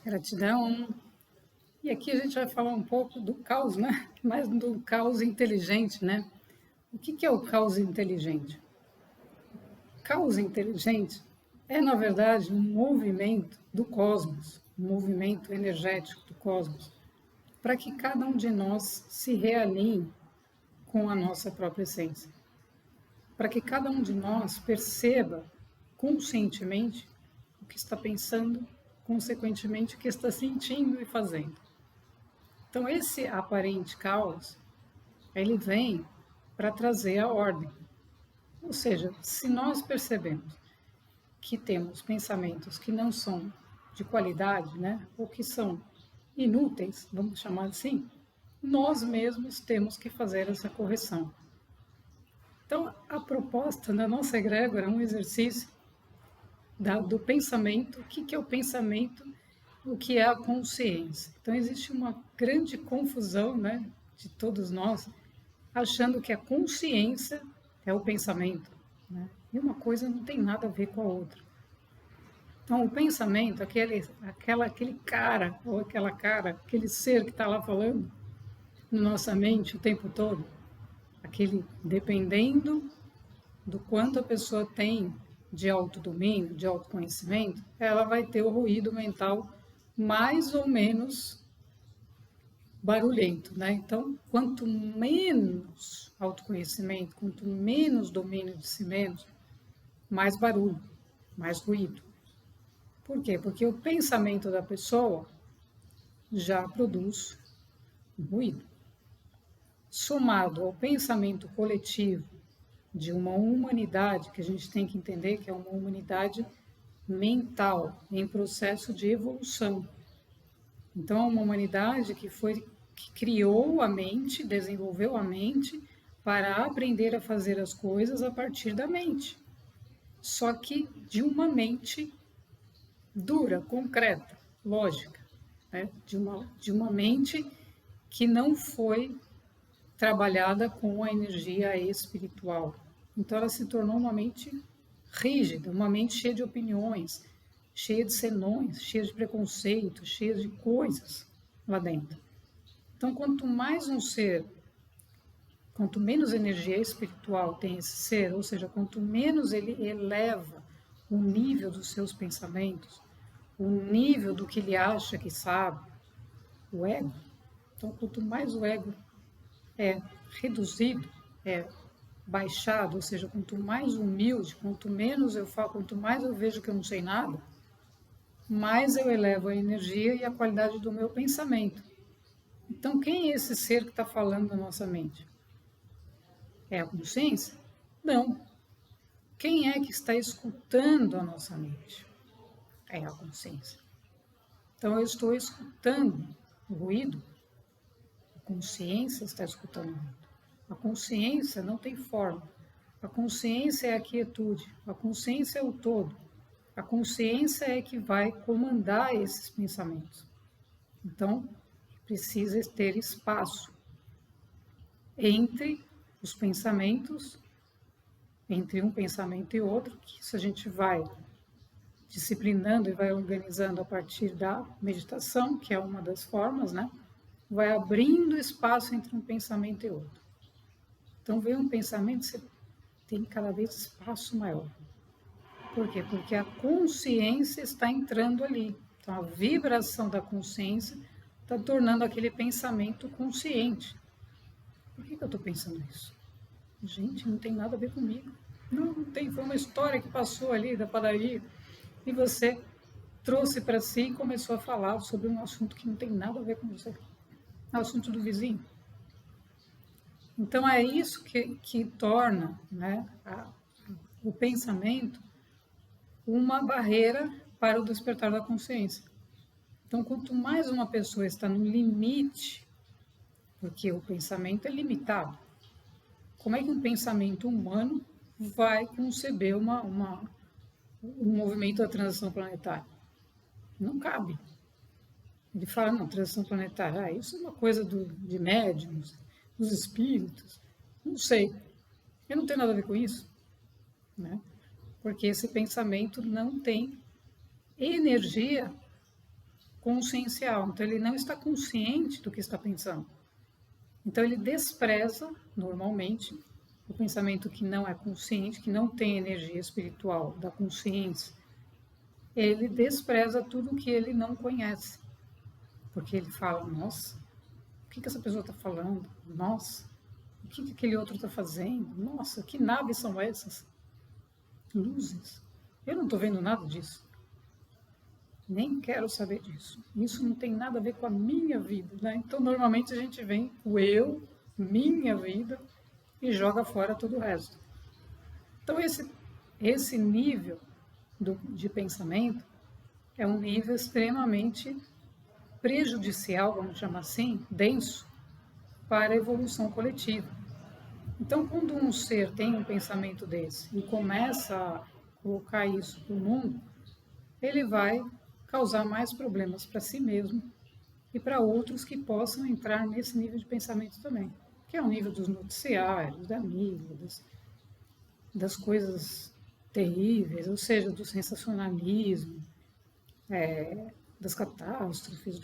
Gratidão. E aqui a gente vai falar um pouco do caos, né? Mas do caos inteligente, né? O que é o caos inteligente? Caos inteligente é, na verdade, um movimento do cosmos, um movimento energético do cosmos, para que cada um de nós se realinhe com a nossa própria essência. Para que cada um de nós perceba conscientemente o que está pensando, consequentemente o que está sentindo e fazendo. Então, esse aparente caos, ele vem para trazer a ordem. Ou seja, se nós percebemos que temos pensamentos que não são de qualidade, né, ou que são inúteis, vamos chamar assim, nós mesmos temos que fazer essa correção. Então, a proposta da nossa egrégora é um exercício do pensamento. O que é o pensamento? O que é a consciência? Então, existe uma grande confusão, né, de todos nós, achando que a consciência é o pensamento, né? E uma coisa não tem nada a ver com a outra. Então, o pensamento, aquele cara, ou aquela cara, aquele ser que está lá falando na nossa mente o tempo todo, aquele, dependendo do quanto a pessoa tem de autodomínio, de autoconhecimento, ela vai ter o ruído mental mais ou menos barulhento, né? Então, quanto menos autoconhecimento, quanto menos domínio de si mesmo, mais barulho, mais ruído. Por quê? Porque o pensamento da pessoa já produz ruído. Somado ao pensamento coletivo de uma humanidade, que a gente tem que entender que é uma humanidade mental, em processo de evolução. Então, é uma humanidade que criou a mente, desenvolveu a mente para aprender a fazer as coisas a partir da mente. Só que de uma mente dura, concreta, lógica, né? de uma mente que não foi trabalhada com a energia espiritual. Então, ela se tornou uma mente rígida, uma mente cheia de opiniões, cheia de senões, cheia de preconceitos, cheia de coisas lá dentro. Então, quanto menos energia espiritual tem esse ser, ou seja, quanto menos ele eleva o nível dos seus pensamentos, o nível do que ele acha que sabe, o ego. Então, quanto mais o ego é reduzido, é baixado, ou seja, quanto mais humilde, quanto menos eu falo, quanto mais eu vejo que eu não sei nada, mais eu elevo a energia e a qualidade do meu pensamento. Então, quem é esse ser que está falando na nossa mente? É a consciência? Não. Quem é que está escutando a nossa mente? É a consciência. Então, eu estou escutando o ruído, a consciência está escutando o ruído. A consciência não tem forma. A consciência é a quietude, a consciência é o todo. A consciência é que vai comandar esses pensamentos. Então, precisa ter espaço entre os pensamentos, entre um pensamento e outro, que isso a gente vai disciplinando e vai organizando a partir da meditação, que é uma das formas, né? Vai abrindo espaço entre um pensamento e outro. Então, vem um pensamento, você tem cada vez espaço maior. Por quê? Porque a consciência está entrando ali. Então, a vibração da consciência está tornando aquele pensamento consciente. Por que eu estou pensando isso? Gente, não tem nada a ver comigo. Não tem, foi uma história que passou ali da padaria e você trouxe para si e começou a falar sobre um assunto que não tem nada a ver com você. É o assunto do vizinho. Então, é isso que torna, né, o pensamento uma barreira para o despertar da consciência. Então, quanto mais uma pessoa está no limite, porque o pensamento é limitado, como é que um pensamento humano vai conceber um movimento da transição planetária? Não cabe. Ele fala, não, transição planetária, isso é uma coisa de médiums, dos espíritos, não sei. Eu não tenho nada a ver com isso, né? Porque esse pensamento não tem energia consciencial. Então, ele não está consciente do que está pensando. Então, ele despreza, normalmente, o pensamento que não é consciente, que não tem energia espiritual da consciência. Ele despreza tudo que ele não conhece. Porque ele fala, nossa, o que essa pessoa está falando? Nossa, o que aquele outro está fazendo? Nossa, que naves são essas? Luzes. Eu não estou vendo nada disso. Nem quero saber disso. Isso não tem nada a ver com a minha vida, né? Então, normalmente a gente vem o eu, minha vida, e joga fora todo o resto. Então, esse nível de pensamento é um nível extremamente prejudicial, vamos chamar assim, denso, para a evolução coletiva. Então, quando um ser tem um pensamento desse e começa a colocar isso para o mundo, ele vai causar mais problemas para si mesmo e para outros que possam entrar nesse nível de pensamento também, que é o nível dos noticiários, da mídia, das coisas terríveis, ou seja, do sensacionalismo, das catástrofes,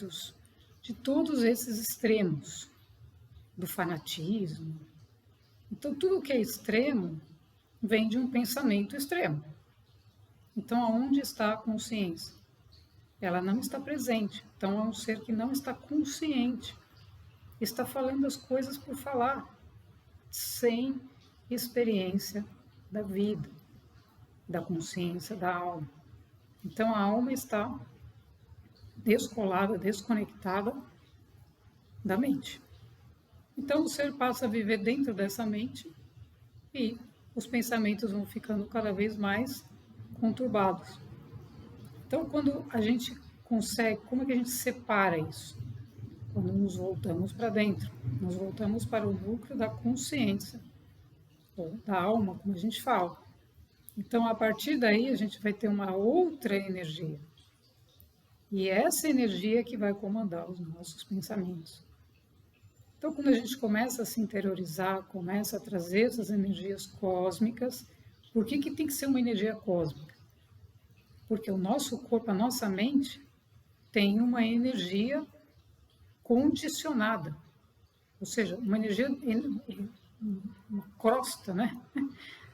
de todos esses extremos, do fanatismo. Então, tudo que é extremo vem de um pensamento extremo. Então, aonde está a consciência? Ela não está presente. Então, é um ser que não está consciente. Está falando as coisas por falar, sem experiência da vida, da consciência, da alma. Então, a alma está descolada, desconectada da mente. Então, o ser passa a viver dentro dessa mente e os pensamentos vão ficando cada vez mais conturbados. Então, quando a gente consegue, como é que a gente separa isso? Quando nos voltamos para dentro, nos voltamos para o núcleo da consciência, ou da alma, como a gente fala. Então, a partir daí, a gente vai ter uma outra energia. E essa energia que vai comandar os nossos pensamentos. Então, quando a gente começa a se interiorizar, começa a trazer essas energias cósmicas, por que tem que ser uma energia cósmica? Porque o nosso corpo, a nossa mente, tem uma energia condicionada, ou seja, uma energia, uma crosta, né?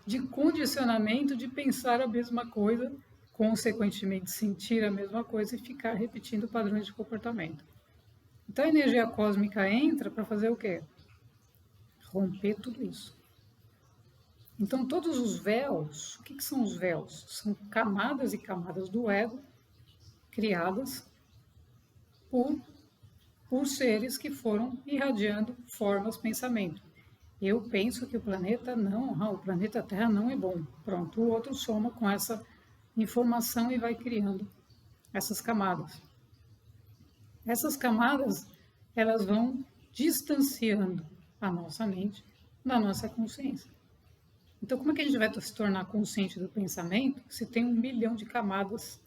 De condicionamento de pensar a mesma coisa, consequentemente sentir a mesma coisa e ficar repetindo padrões de comportamento. Então a energia cósmica entra para fazer o quê? Romper tudo isso. Então todos os véus, o que são os véus? São camadas e camadas do ego criadas por seres que foram irradiando formas, pensamento. Eu penso que o planeta Terra não é bom. Pronto, o outro soma com essa informação e vai criando essas camadas. Essas camadas, elas vão distanciando a nossa mente da nossa consciência. Então, como é que a gente vai se tornar consciente do pensamento se tem 1 milhão de camadas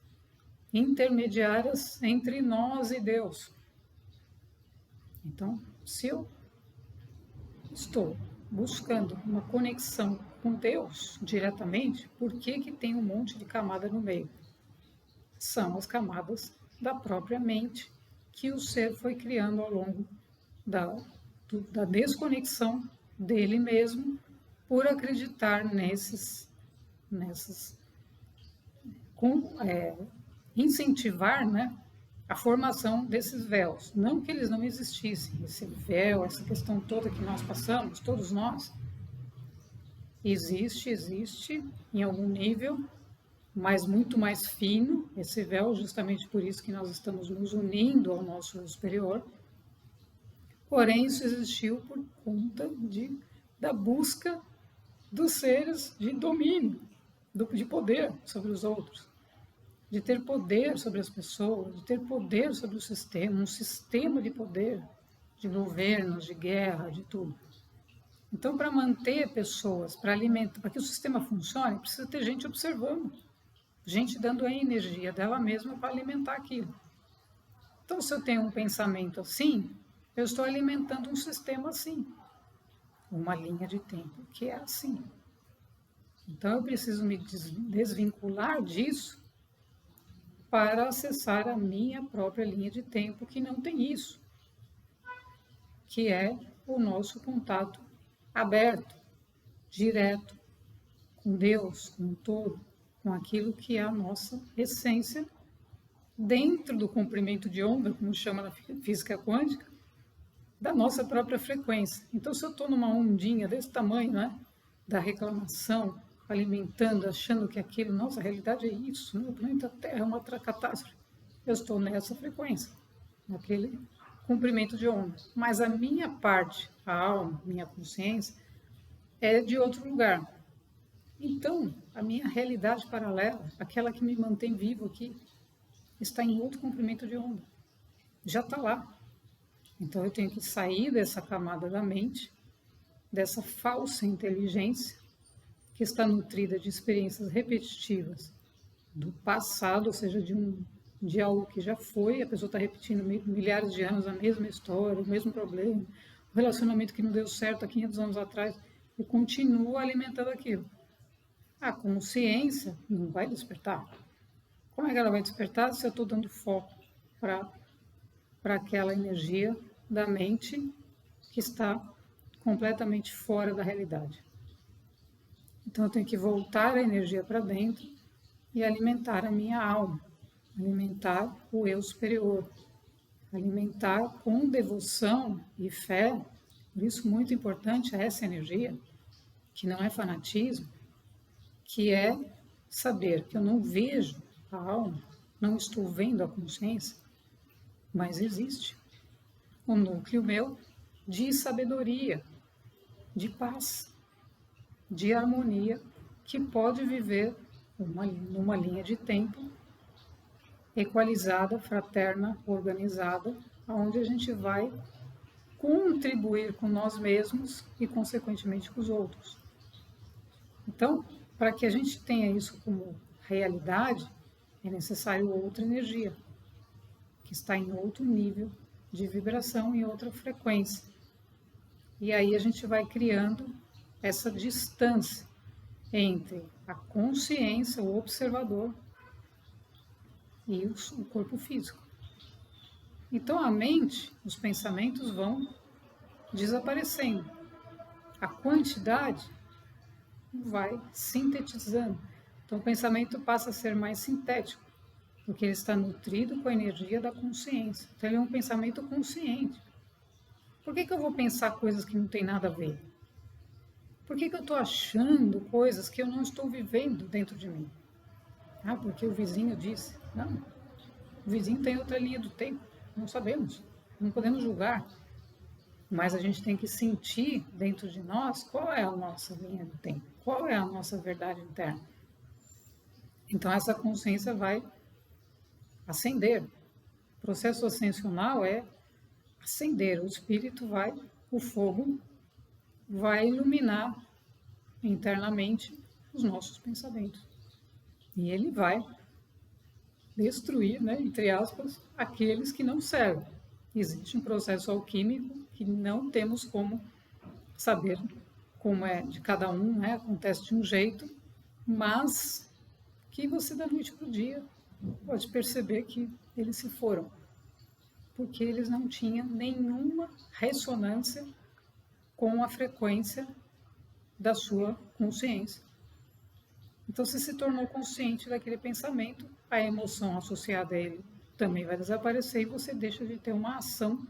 intermediárias entre nós e Deus? Então, se eu estou buscando uma conexão com Deus diretamente, por que tem um monte de camada no meio? São as camadas da própria mente que o ser foi criando ao longo da desconexão dele mesmo por acreditar incentivar, né, a formação desses véus. Não que eles não existissem, esse véu, essa questão toda que nós passamos, todos nós, existe em algum nível, mas muito mais fino, esse véu, justamente por isso que nós estamos nos unindo ao nosso superior. Porém, isso existiu por conta da busca dos seres de domínio, de poder sobre os outros, de ter poder sobre as pessoas, de ter poder sobre o sistema, um sistema de poder, de governos, de guerra, de tudo. Então, para manter pessoas, para alimentar, para que o sistema funcione, precisa ter gente observando, gente dando a energia dela mesma para alimentar aquilo. Então, se eu tenho um pensamento assim, eu estou alimentando um sistema assim, uma linha de tempo que é assim. Então, eu preciso me desvincular disso para acessar a minha própria linha de tempo, que não tem isso, que é o nosso contato aberto, direto, com Deus, com o todo, com aquilo que é a nossa essência, dentro do comprimento de onda, como chama na física quântica, da nossa própria frequência. Então, se eu estou numa ondinha desse tamanho, né, da reclamação, alimentando, achando que aquilo, nossa, a realidade é isso, né? O planeta Terra é uma catástrofe. Eu estou nessa frequência, naquele comprimento de onda. Mas a minha parte, a alma, minha consciência, é de outro lugar. Então, a minha realidade paralela, aquela que me mantém vivo aqui, está em outro comprimento de onda. Já está lá. Então, eu tenho que sair dessa camada da mente, dessa falsa inteligência, que está nutrida de experiências repetitivas do passado, ou seja, de algo que já foi, a pessoa está repetindo milhares de anos a mesma história, o mesmo problema, o relacionamento que não deu certo há 500 anos atrás, e continua alimentando aquilo. A consciência não vai despertar. Como é que ela vai despertar se eu estou dando foco para aquela energia da mente que está completamente fora da realidade? Então eu tenho que voltar a energia para dentro e alimentar a minha alma, alimentar o eu superior, alimentar com devoção e fé. Por isso, muito importante é essa energia, que não é fanatismo, que é saber que eu não vejo a alma, não estou vendo a consciência, mas existe um núcleo meu de sabedoria, de paz, de harmonia, que pode viver numa linha de tempo equalizada, fraterna, organizada, onde a gente vai contribuir com nós mesmos e, consequentemente, com os outros. Então, para que a gente tenha isso como realidade, é necessário outra energia, que está em outro nível de vibração, em outra frequência. E aí a gente vai criando essa distância entre a consciência, o observador, e o corpo físico. Então a mente, os pensamentos vão desaparecendo. A quantidade vai sintetizando. Então o pensamento passa a ser mais sintético, porque ele está nutrido com a energia da consciência. Então ele é um pensamento consciente. Por que eu vou pensar coisas que não tem nada a ver? Por que eu estou achando coisas que eu não estou vivendo dentro de mim? Ah, porque o vizinho disse. Não, o vizinho tem outra linha do tempo. Não sabemos, não podemos julgar. Mas a gente tem que sentir dentro de nós qual é a nossa linha do tempo, qual é a nossa verdade interna. Então essa consciência vai acender. O processo ascensional é acender. O espírito vai, o fogo vai iluminar internamente os nossos pensamentos. E ele vai destruir, né, entre aspas, aqueles que não servem. Existe um processo alquímico que não temos como saber como é de cada um, né? Acontece de um jeito, mas que você da noite para o dia pode perceber que eles se foram, porque eles não tinham nenhuma ressonância com a frequência da sua consciência. Então, você se tornou consciente daquele pensamento, a emoção associada a ele também vai desaparecer e você deixa de ter uma ação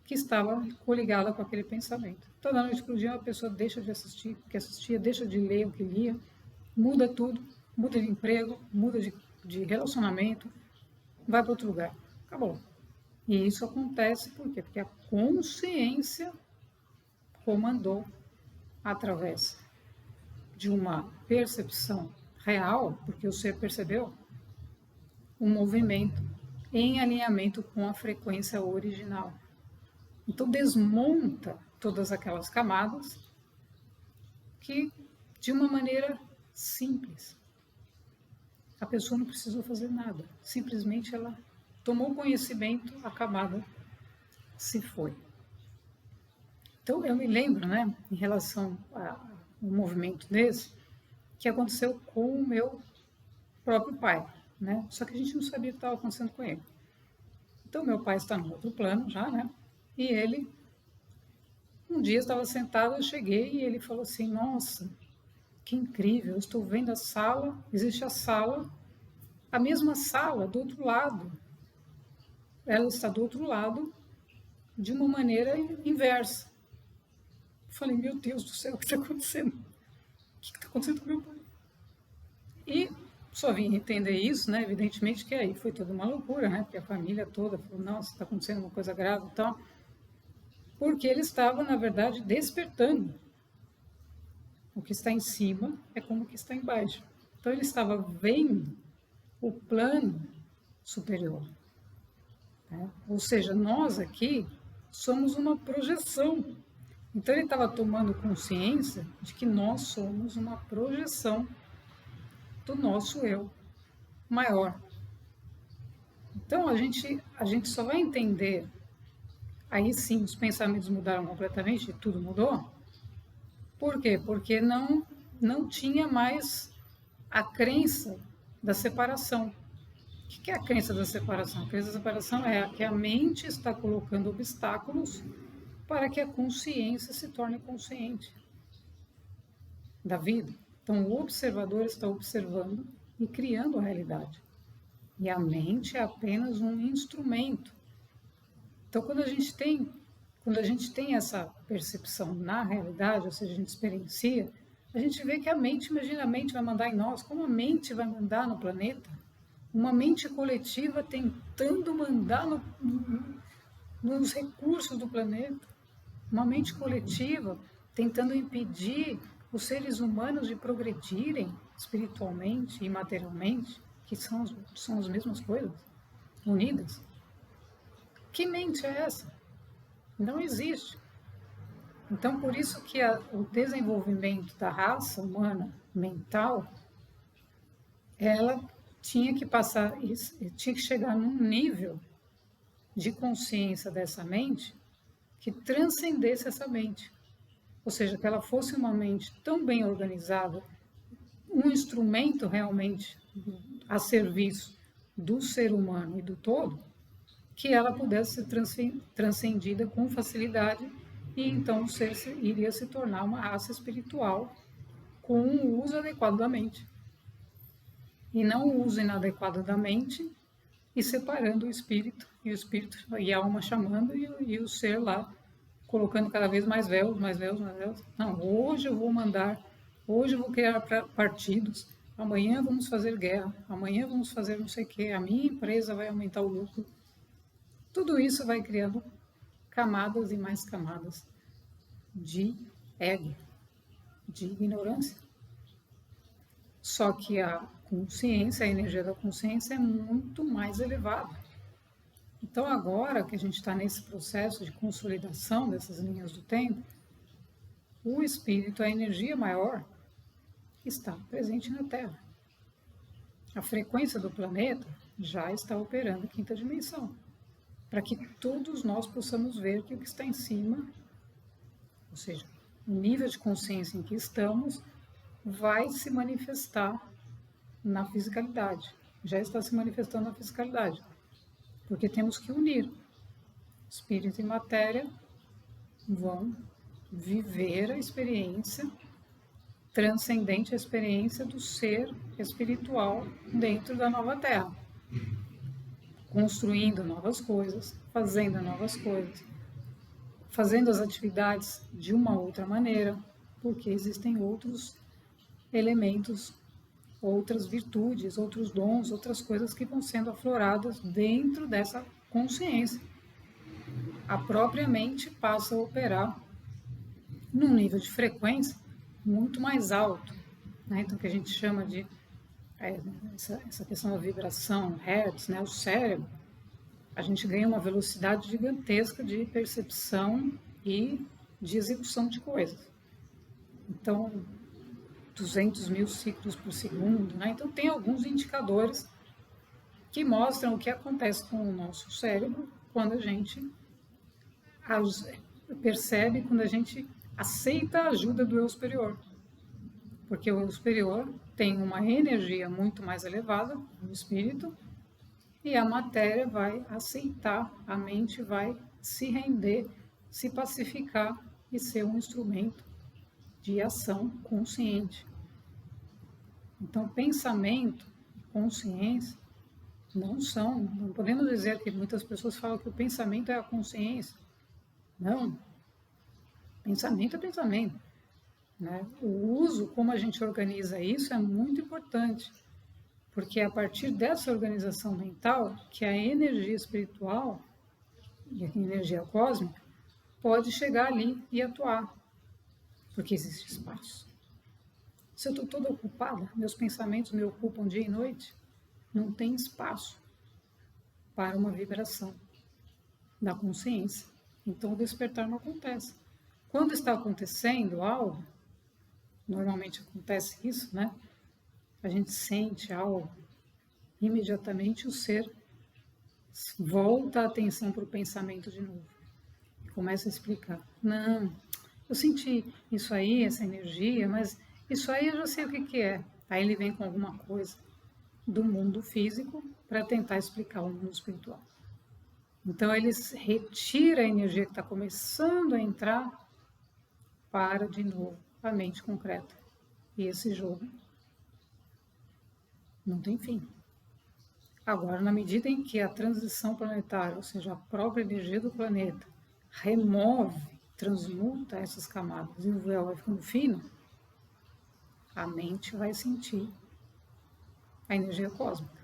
que estava coligada com aquele pensamento. Então, da noite para o dia, uma pessoa deixa de assistir o que assistia, deixa de ler o que lia, muda tudo, muda de emprego, muda de relacionamento, vai para outro lugar. Acabou. E isso acontece por quê? Porque a consciência comandou através de uma percepção real, porque o ser percebeu, um movimento em alinhamento com a frequência original. Então desmonta todas aquelas camadas que, de uma maneira simples, a pessoa não precisou fazer nada, simplesmente ela tomou conhecimento, a camada se foi. Então eu me lembro, né, em relação a um movimento desse, que aconteceu com o meu próprio pai. né? Só que a gente não sabia o que estava acontecendo com ele. Então, meu pai está no outro plano já, né? E ele, um dia estava sentado, eu cheguei e ele falou assim, nossa, que incrível, eu estou vendo a sala, existe a mesma sala do outro lado. Ela está do outro lado de uma maneira inversa. Eu falei, meu Deus do céu, o que está acontecendo? O que está acontecendo com meu pai? E só vim entender isso, né? Evidentemente que aí foi toda uma loucura, né? Porque a família toda falou, nossa, está acontecendo uma coisa grave e tal. Porque ele estava, na verdade, despertando. O que está em cima é como o que está embaixo. Então ele estava vendo o plano superior. Né? Ou seja, nós aqui somos uma projeção. Então ele estava tomando consciência de que nós somos uma projeção do nosso eu maior. Então a gente só vai entender, aí sim os pensamentos mudaram completamente, tudo mudou. Por quê? Porque não tinha mais a crença da separação. O que é a crença da separação? A crença da separação é que a mente está colocando obstáculos para que a consciência se torne consciente da vida. Então, o observador está observando e criando a realidade. E a mente é apenas um instrumento. Então, quando a gente tem essa percepção na realidade, ou seja, a gente experiencia, a gente vê que a mente, imagina, a mente vai mandar em nós, como a mente vai mandar no planeta? Uma mente coletiva tentando mandar nos recursos do planeta. Uma mente coletiva tentando impedir os seres humanos de progredirem espiritualmente e materialmente, que são as mesmas coisas, unidas. Que mente é essa? Não existe. Então, por isso que o desenvolvimento da raça humana mental, ela tinha que passar, tinha que chegar num nível de consciência dessa mente que transcendesse essa mente. Ou seja, que ela fosse uma mente tão bem organizada, um instrumento realmente a serviço do ser humano e do todo, que ela pudesse ser transcendida com facilidade e então o ser iria se tornar uma raça espiritual com o uso adequado da mente. E não o uso inadequado da mente e separando o espírito e a alma chamando e o ser lá colocando cada vez mais véus, mais véus, mais véus. Não, hoje eu vou mandar, hoje eu vou criar partidos, amanhã vamos fazer guerra, amanhã vamos fazer não sei o quê, a minha empresa vai aumentar o lucro. Tudo isso vai criando camadas e mais camadas de ego, de ignorância. Só que a consciência, a energia da consciência é muito mais elevada. Então, agora que a gente está nesse processo de consolidação dessas linhas do tempo, o espírito, a energia maior, está presente na Terra. A frequência do planeta já está operando a quinta dimensão, para que todos nós possamos ver que o que está em cima, ou seja, o nível de consciência em que estamos, vai se manifestar na fisicalidade. Já está se manifestando na fisicalidade, porque temos que unir. Espírito e matéria vão viver a experiência transcendente, a experiência do ser espiritual dentro da nova Terra, construindo novas coisas, fazendo as atividades de uma outra maneira, porque existem outros elementos, outras virtudes, outros dons, outras coisas que vão sendo afloradas dentro dessa consciência. A própria mente passa a operar num nível de frequência muito mais alto, né? Então, que a gente chama de essa questão da vibração, hertz, né? O cérebro, a gente ganha uma velocidade gigantesca de percepção e de execução de coisas. Então, 200 mil ciclos por segundo, né? Então, tem alguns indicadores que mostram o que acontece com o nosso cérebro quando a gente percebe, quando a gente aceita a ajuda do eu superior. porque o eu superior tem uma energia muito mais elevada, o espírito, e a matéria vai aceitar, a mente vai se render, se pacificar e ser um instrumento de ação consciente. Então, pensamento e consciência não podemos dizer que muitas pessoas falam que o pensamento é a consciência. Não, pensamento é pensamento. Né? O uso, como a gente organiza isso, é muito importante, porque é a partir dessa organização mental que a energia espiritual e a energia cósmica pode chegar ali e atuar, porque existe espaço. Se eu estou toda ocupada, meus pensamentos me ocupam dia e noite, não tem espaço para uma vibração da consciência. Então o despertar não acontece. Quando está acontecendo algo, normalmente acontece isso, né? A gente sente algo, imediatamente o ser volta a atenção para o pensamento de novo. E começa a explicar. Não, eu senti isso aí, essa energia, mas isso aí eu já sei o que é. Aí ele vem com alguma coisa do mundo físico para tentar explicar o mundo espiritual. Então ele retira a energia que está começando a entrar para de novo a mente concreta. E esse jogo não tem fim. Agora, na medida em que a transição planetária, ou seja, a própria energia do planeta, remove, transmuta essas camadas e o véu vai ficando fino, a mente vai sentir a energia cósmica.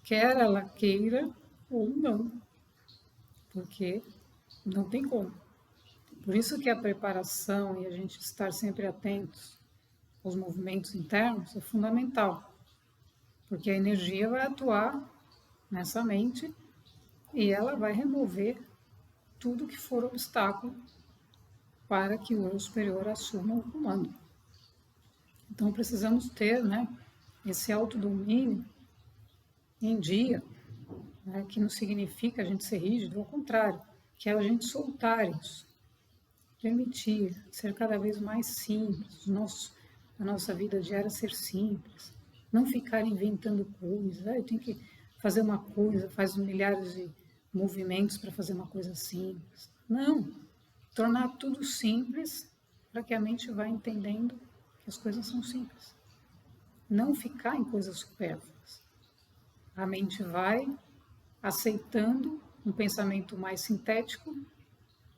Quer ela queira ou não, porque não tem como. Por isso que a preparação e a gente estar sempre atentos aos movimentos internos é fundamental, porque a energia vai atuar nessa mente e ela vai remover tudo que for obstáculo para que o eu superior assuma o comando. Então precisamos ter, né, esse autodomínio em dia, né, que não significa a gente ser rígido, ao contrário, que é a gente soltar isso, permitir ser cada vez mais simples, a nossa vida diária ser simples, não ficar inventando coisas, eu tenho que fazer uma coisa, faz milhares de movimentos para fazer uma coisa simples. Não, tornar tudo simples para que a mente vá entendendo que as coisas são simples. Não ficar em coisas supérfluas. A mente vai aceitando um pensamento mais sintético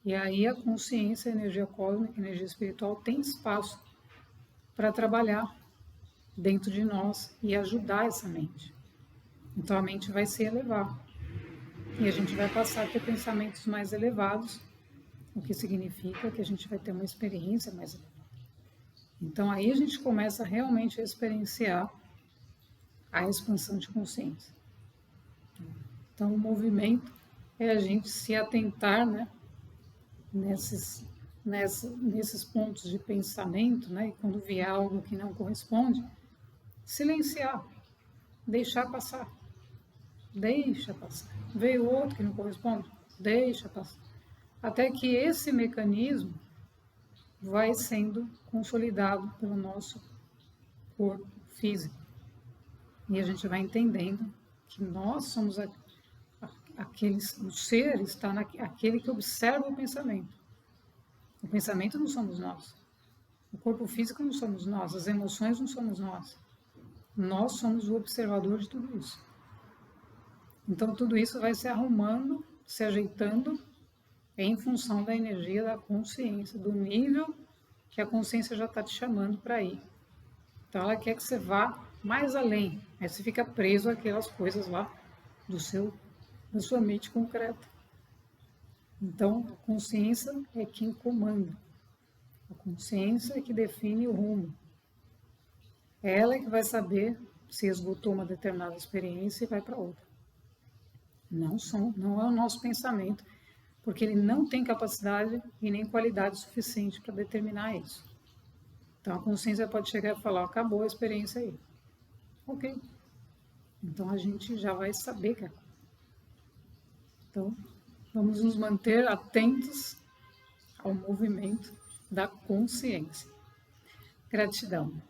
e aí a consciência, a energia cósmica, a energia espiritual tem espaço para trabalhar dentro de nós e ajudar essa mente. Então a mente vai se elevar e a gente vai passar a ter pensamentos mais elevados, o que significa que a gente vai ter uma experiência mais elevada. Então aí a gente começa realmente a experienciar a expansão de consciência. Então o movimento é a gente se atentar, né, nesses pontos de pensamento, né, e quando vier algo que não corresponde, silenciar, deixar passar. Deixa passar. Veio outro que não corresponde, deixa passar. Até que esse mecanismo vai sendo consolidado pelo nosso corpo físico. E a gente vai entendendo que nós somos o ser está aquele que observa o pensamento. O pensamento não somos nós. O corpo físico não somos nós. As emoções não somos nós. Nós somos o observador de tudo isso. Então tudo isso vai se arrumando, se ajeitando em função da energia da consciência, do nível que a consciência já está te chamando para ir. Então ela quer que você vá mais além. Aí você fica preso àquelas coisas lá da sua mente concreta. Então a consciência é quem comanda. A consciência é que define o rumo. Ela é que vai saber se esgotou uma determinada experiência e vai para outra. Não é o nosso pensamento, porque ele não tem capacidade e nem qualidade suficiente para determinar isso. Então a consciência pode chegar e falar, acabou a experiência aí. Ok. Então a gente já vai saber que acabou. Então vamos nos manter atentos ao movimento da consciência. Gratidão.